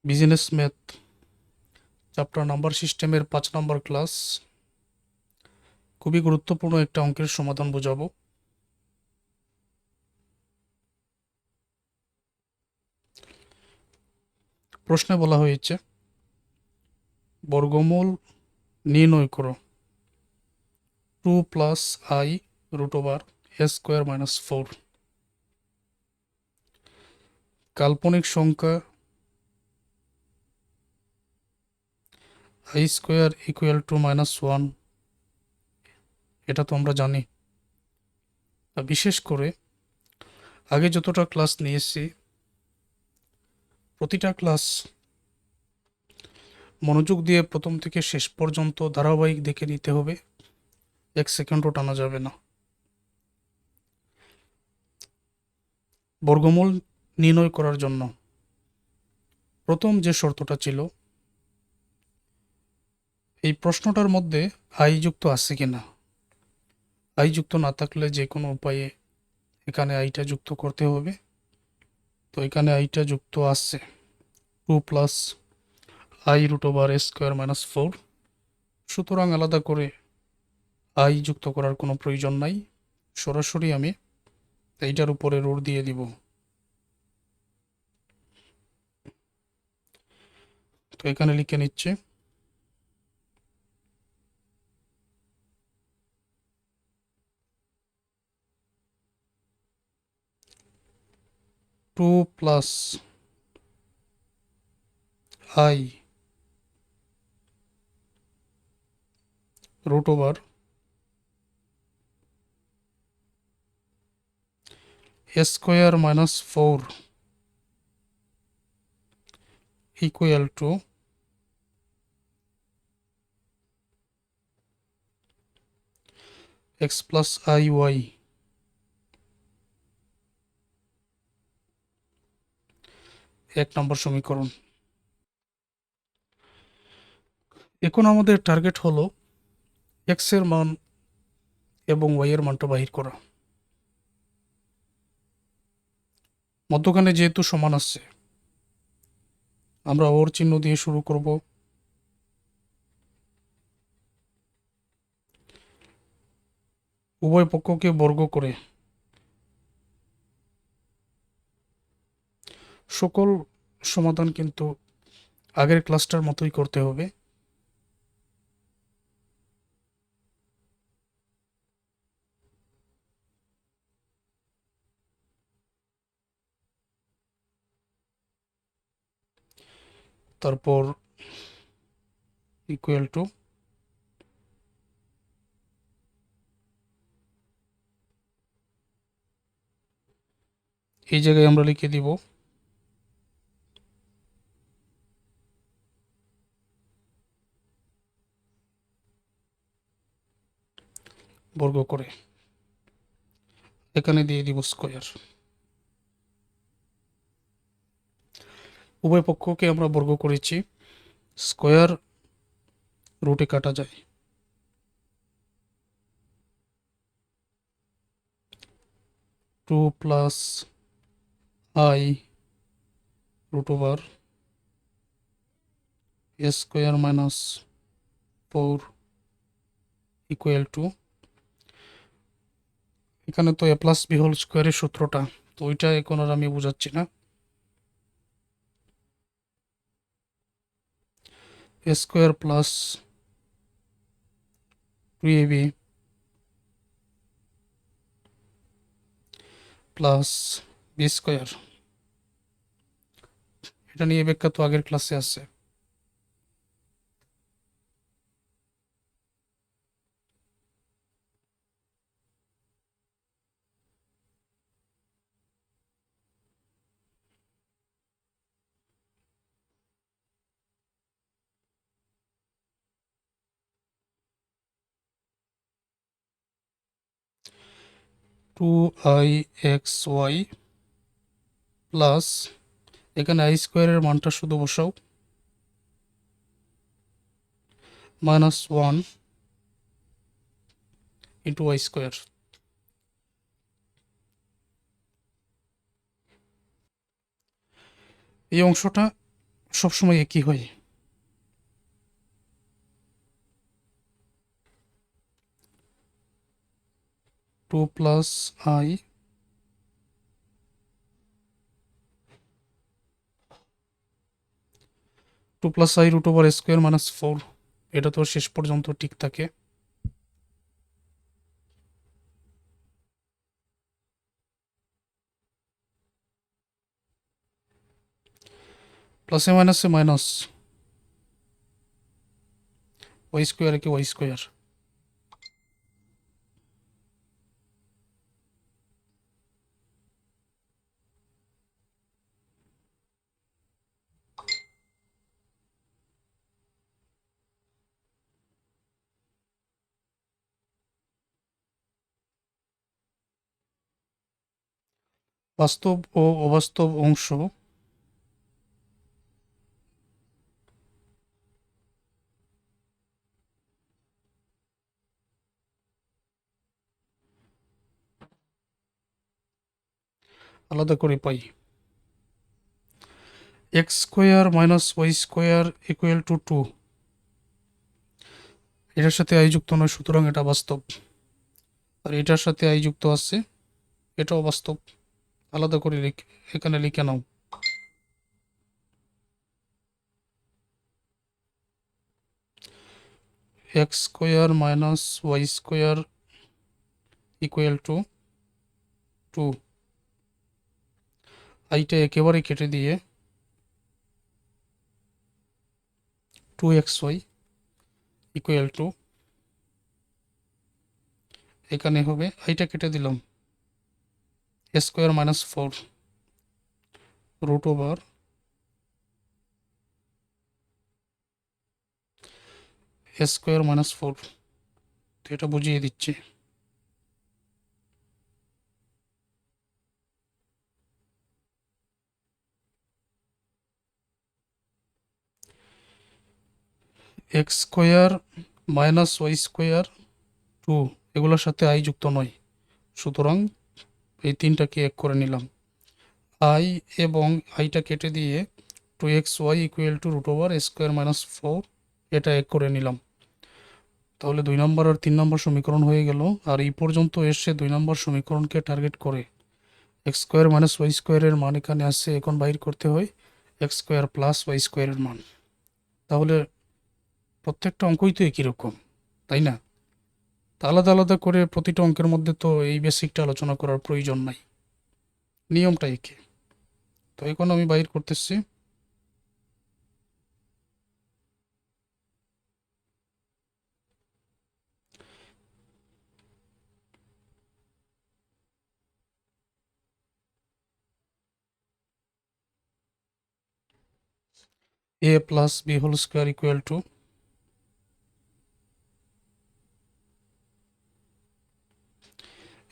Business math chapter number সিস্টেমের 5 নম্বর class. খুবই গুরুত্বপূর্ণ একটা অঙ্কের সমাধান বোঝাবো। প্রশ্নে বলা হয়েছে বর্গমূল নির্ণয় করো 2 plus i root over a square minus 4। কাল্পনিক সংখ্যা আই স্কোয়ার ইকুয়াল টু -1, এটা তো আমরা জানি। বিশেষ করে আগে যতটা ক্লাস নিয়েছি প্রতিটা ক্লাস মনোযোগ দিয়ে প্রথম থেকে শেষ পর্যন্ত ধারাবাহিক দেখে নিতে হবে, 1 সেকেন্ডও টানা যাবে না। বর্গমূল নির্ণয় করার জন্য প্রথম যে শর্তটা ছিল, এই প্রশ্নটার মধ্যে আই যুক্ত আছে কিনা। আই যুক্ত না থাকলে যে কোনো উপায়ে এখানে আইটা যুক্ত করতে হবে। তো এখানে আইটা যুক্ত আছে, 2 plus i root over a square minus 4। সুতরাং আলাদা করে আই যুক্ত করার কোনো প্রয়োজন নাই, সরাসরি আমি এইটার উপরে রুট দিয়ে দিব। তো এখানে লিখে নিচ্ছে 2 plus i root over a square minus 4 equal to x plus i y. এক নম্বর সমীকরণ। এখন আমাদের টার্গেট হলো এক্স এর মান এবং ওয়াই এর মানটা বাহির করা। মধ্যখানে যেহেতু সমান আছে, আমরা ওর চিহ্ন দিয়ে শুরু করব। উভয় পক্ষকে বর্গ করে সকল সমাধান কিন্তু আগের ক্লাসটার মতোই করতে হবে। তারপর ইকুয়াল টু এই জায়গায় আমরা লিখে দিব বর্গ করে, এখানে দিয়ে দিব স্কোয়ার। উভয় পক্ষকে আমরা বর্গ করেছি, স্কোয়ার রুটে কাটা যায়। Two plus i root over a square minus 4 equal to, এখানে তো এ প্লাস বি হোল স্কোয়ারের সূত্রটা, তো ওইটা এখন আর আমি বোঝাচ্ছি না। A square plus 2ab plus b square, এটা নিয়ে ব্যাখ্যা তো আগের ক্লাসে আছে। Two i x y plus, এখানে আই স্কোয়ারের মানটা শুধু বসাও, -1 ইন্টু ওয়াই স্কোয়ার। এই অংশটা সবসময় একই হয়। Two plus i root over square minus 4, এটা তো শেষ পর্যন্ত ঠিক থাকে। প্লাসে মাইনাসে মাইনাস, ওয়াই স্কোয়ার একে ওয়াই স্কোয়ার। বাস্তব ও অবাস্তব অংশ আলাদা করে পাই। X square minus y square equal to 2, এটার সাথে আই যুক্ত নয়, সুতরাং এটা বাস্তব। আর এটার সাথে আই যুক্ত আছে, এটাও বাস্তব। আলাদা করে এখানে লিখে নাও। X square minus y square equal to 2, আইটা একেবারে কেটে দিয়ে 2xy ইকুয়াল টু, এখানে হবে আইটা কেটে দিলাম square minus 4 root over square minus 4, তো এটা বুঝিয়ে দিচ্ছি। X square minus y square 2, এগুলোর সাথে আই যুক্ত নয়, সুতরাং এই তিনটাকে এক করে নিলাম। আই এবং আইটা কেটে দিয়ে 2xy equal to root over square minus 4, এটা এক করে নিলাম। তাহলে 2 নম্বর আর 3 নম্বর সমীকরণ হয়ে গেল। আর এই পর্যন্ত এসে 2 নম্বর সমীকরণকে টার্গেট করে এক্স স্কোয়ার মাইনাস ওয়াই স্কোয়ারের মান এখানে আসছে, এখন বাইর করতে হয় এক্স স্কোয়ার প্লাস ওয়াই স্কোয়ারের মান। তাহলে প্রত্যেকটা অঙ্কই তো একই রকম, তাই না? তা আলাদা আলাদা করে প্রতিটা অঙ্কের মধ্যে তো এই বেসিকটা আলোচনা করার প্রয়োজন নাই, নিয়মটা একই। তো এখন আমি বাইর করতেছি a plus b whole square equal to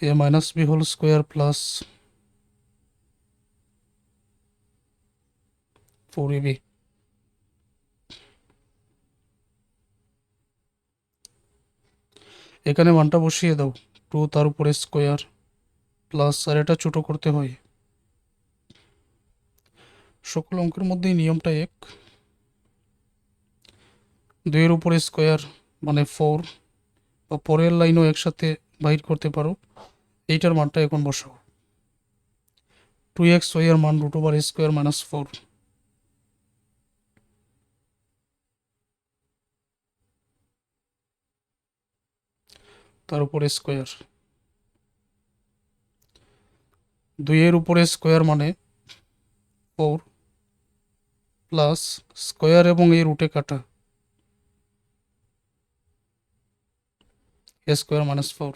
a minus b whole square plus 4ab। এখানে মানটা বসিয়ে দাও, 2 তার উপরে স্কোয়ার প্লাস, আর এটা ছোট করতে হয়। সকল অঙ্কের মধ্যেই নিয়মটা এক, 2 এর উপরে স্কোয়ার মানে 4, বা পরের লাইনও একসাথে বাইর করতে পারো। এইটার মানটা এখন বসাও, 2xy এর মান রুট ওভার স্কোয়ার মাইনাস 4, তার উপরে স্কোয়ার। 2 এর উপরে স্কোয়ার মানে 4 প্লাস স্কোয়ার এবং এই রুটে কাটা স্কোয়ার মাইনাস 4।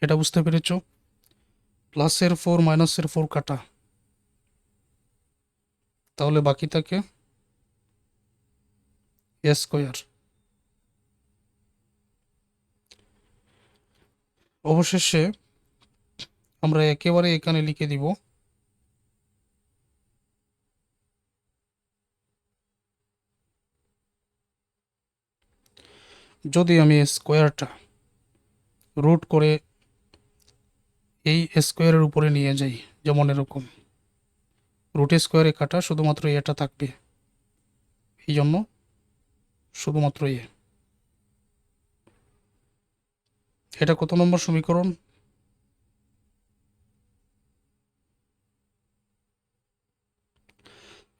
এটা বুঝতে পেরেছ? প্লাসের 4 মাইনাসের 4 কাটা, তাহলে বাকি থাকে স্কোয়ার। অবশেষে আমরা একেবারে এখানে লিখে দিব যদি আমি স্কোয়ারটা রুট করে এই স্কোয়ারের উপরে নিয়ে যাই, যেমন এরকম রুট স্কোয়ারে কাটা, শুধুমাত্র এটা থাকবে, এই জন্য শুধুমাত্র এটা কত নম্বর সমীকরণ?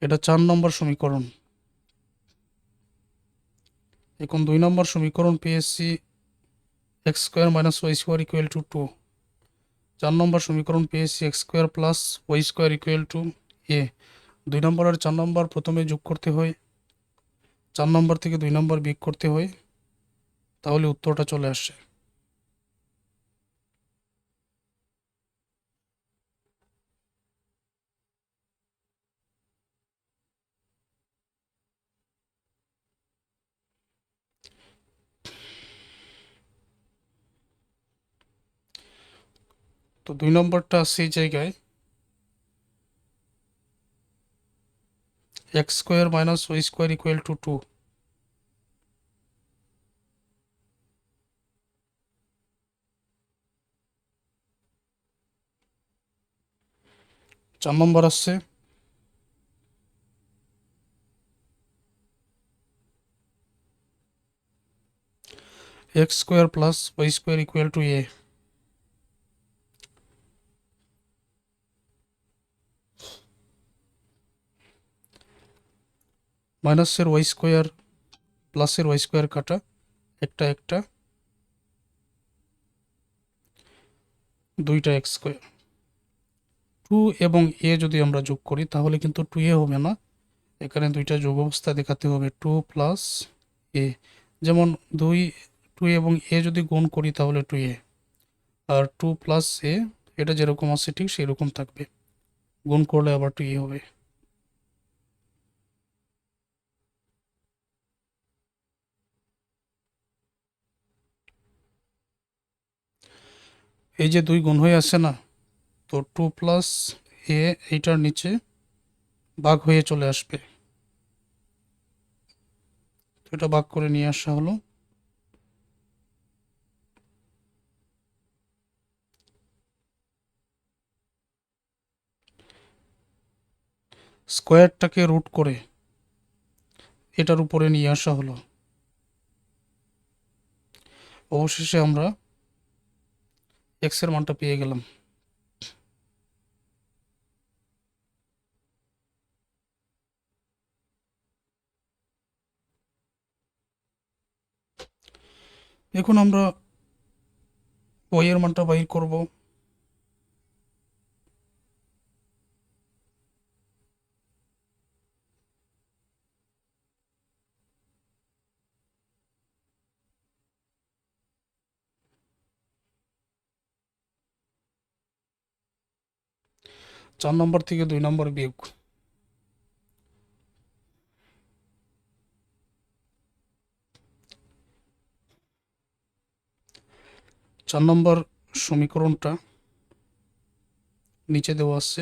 এটা 4 নম্বর সমীকরণ। এখন 2 নম্বর সমীকরণ পেয়েছি x square minus y square equal to 2। 4 নম্বর সমীকরণ পেয়েছি x square plus y square equal to a. 2 নম্বর আর 4 নম্বর প্রথমে যোগ করতে হয়, 4 নম্বর থেকে 2 নম্বর বিয়োগ করতে হয়, তাহলে উত্তরটা চলে আসে। তো 2 নম্বরটা আছে এই জায়গায়, x square minus y square equal to 2। 4 নম্বর আসছে x square plus y square equal to a. মাইনাসের ওয়াই স্কোয়ার প্লাসের ওয়াই স্কোয়ার কাটা, একটা একটা, দুইটা এক্স স্কোয়ার। 2 এবং এ যদি আমরা যোগ করি তাহলে কিন্তু 2a হবে না, এখানে দুইটা যোগ অবস্থা দেখাতে হবে, 2 প্লাস এ। যেমন 2 এবং এ যদি গুণ করি তাহলে 2a, আর 2 প্লাস এ এটা যেরকম আছে ঠিক সেরকম থাকবে, গুণ করলে আবার 2a হবে। এই যে 2 গুণ হয়ে আছে না, তো 2 প্লাস এ এইটার নিচে ভাগ হয়ে চলে আসবে, তো এটা ভাগ করে নিয়ে আসা হলো। স্কোয়ারটাকে রুট করে এটার উপরে নিয়ে আসা হলো। অবশেষে আমরা এক্স এর মানটা পেয়ে গেলাম। এখন আমরা ওয়াই এর মানটা বাইর করব। 4 নম্বর থেকে 2 নম্বর বিয়োগ, 4 নম্বর সমীকরণটা নিচে দেওয়া আছে,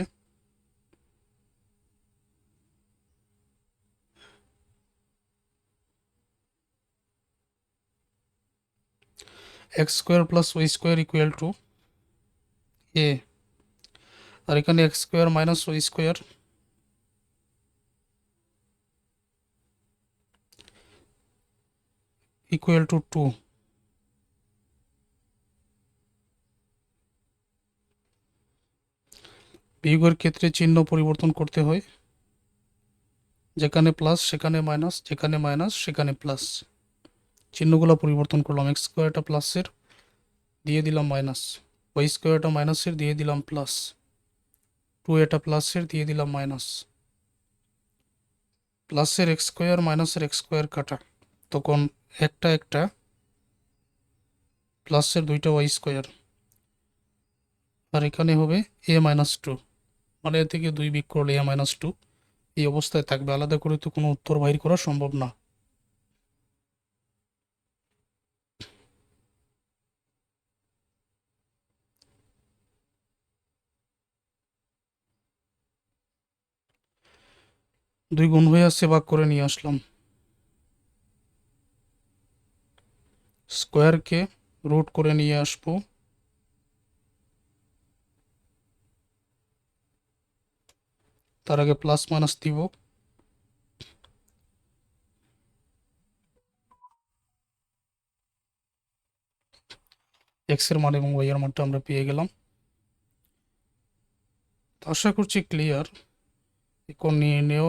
x square plus y square equal to a, আর এখানে x square minus y square equal to 2। বিয়োগের ক্ষেত্রে চিহ্ন পরিবর্তন করতে হয়, যেখানে প্লাস সেখানে মাইনাস, যেখানে মাইনাস সেখানে প্লাস, চিহ্নগুলো পরিবর্তন করলাম। এক্স স্কোয়ারটা প্লাসের দিয়ে দিলাম মাইনাস, ওয়াই স্কোয়ারটা মাইনাসের দিয়ে দিলাম প্লাস, 2 এটা প্লাসের দিয়ে দিলাম মাইনাস, প্লাসের এক্স স্কোয়ার মাইনাসের এক্স স্কোয়ার কাটা, তখন একটা একটা, প্লাসের দুইটা ওয়াই স্কোয়ার, আর এখানে হবে এ মাইনাস 2, মানে এ থেকে 2 বিয়োগ করলে এ মাইনাস 2 এই অবস্থায় থাকবে, আলাদা করে তো কোনো উত্তর বাইর করা সম্ভব না। দুই গুণ হয়ে আসছে, ভাগ করে নিয়ে আসলাম। স্কোয়ারকে রুট করে নিয়ে আসবো, তার আগে প্লাস মাইনাস দিব। এক্স এর মান এবং ওয়াই এর মানটা আমরা পেয়ে গেলাম। তো আশা করছি ক্লিয়ার। এখন নিয়ে নেও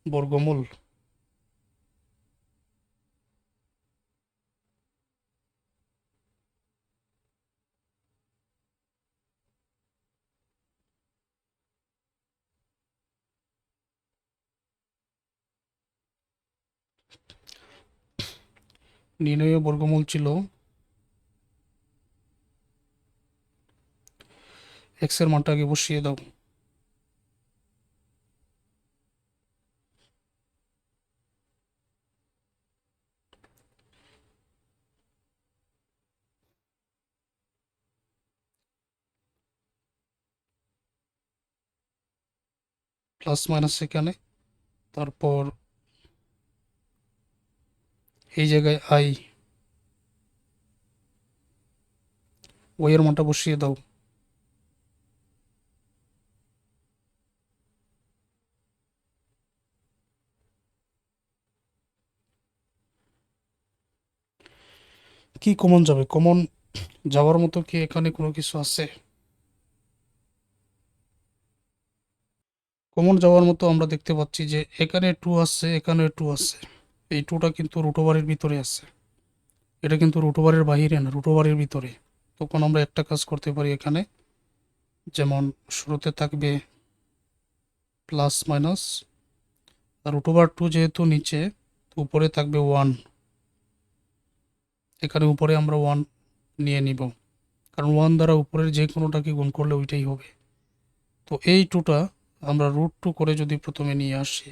বর্গমূল। নির্ণয় বর্গমূল ছিল এক্স এর মানটা আগে বসিয়ে দাও। প্লাস মাইনাস এখানে, তারপর এই জায়গায় আই, ওয়াই এর মানটা বসিয়ে দাও। কি কমন যাবে? কমন যাওয়ার মতো কি এখানে কোনো কিছু আছে? কমন যাওয়ার মতো আমরা দেখতে পাচ্ছি যে এখানে টু আছে, এখানে টু আছে। এই টুটা কিন্তু রুট ওভারের ভিতরে আছে, এটা কিন্তু রুট ওভারের বাহিরে না, রুট ওভারের ভিতরে। তখন আমরা একটা কাজ করতে পারি এখানে, যেমন শুরুতে থাকবে প্লাস মাইনাস, আর রুট ওভার টু যেহেতু নিচে, তো উপরে থাকবে ওয়ান। এখানে উপরে আমরা ওয়ান নিয়ে নিব, কারণ ওয়ান দ্বারা উপরের যে কোনোটাকে গুণ করলে ওইটাই হবে। তো এই টুটা আমরা রুট টু করে যদি প্রথমে নিয়ে আসি,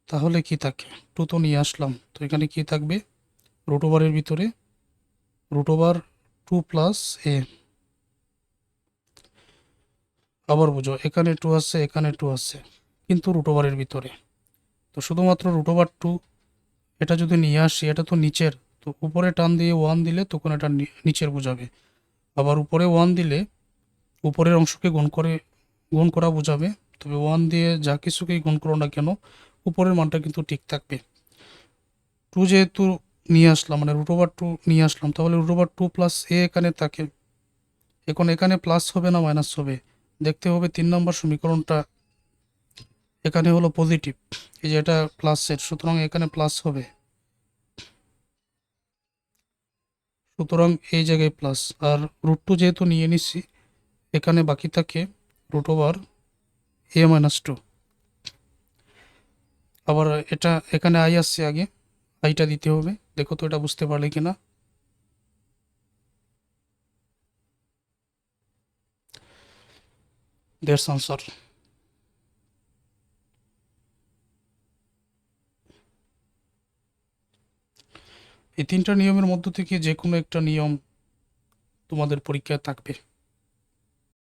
তাহলে কি থাকে? টু তো নিয়ে আসলাম, তো এখানে কি থাকবে? রুট ওভারের ভিতরে রুট ওভার টু প্লাস এ। আবার বুঝো, এখানে টু আছে, এখানে টু আছে, কিন্তু রুট ওভারের ভিতরে। তো শুধুমাত্র রুট ওভার টু এটা যদি নিয়ে আসি, এটা তো নিচের, তো উপরে টান দিয়ে ওয়ান দিলে তখন এটা নিচের বোঝাবে। আবার উপরে ওয়ান দিলে উপরের অংশকে গুণ করা বোঝাবে। তবে ওয়ান দিয়ে যা কিছুকেই গুণ করো না কেন, উপরের মানটা কিন্তু ঠিক থাকবে। টু যেহেতু নিয়ে আসলাম, মানে রুট ওভার টু নিয়ে আসলাম, তাহলে রুট ওভার টু প্লাস এ এখানে থাকে। এখন এখানে প্লাস হবে না মাইনাস হবে, দেখতে হবে 3 নম্বর সমীকরণটা এখানে হলো পজিটিভ, এই যে এটা প্লাসের, সুতরাং এখানে প্লাস হবে। সুতরাং এই জায়গায় প্লাস, আর রুট টু যেহেতু নিয়ে নিছি, এখানে বাকি থাকে রুট ওভার এ মাইনাস টু। আবার এটা এখানে আই আসছে, আগে আইটা দিতে হবে। দেখো তো এটা বুঝতে পারলে কিনা। That's answer. এই 3টা নিয়মের মধ্য থেকে যে কোনো একটা নিয়ম তোমাদের পরীক্ষায় থাকবে।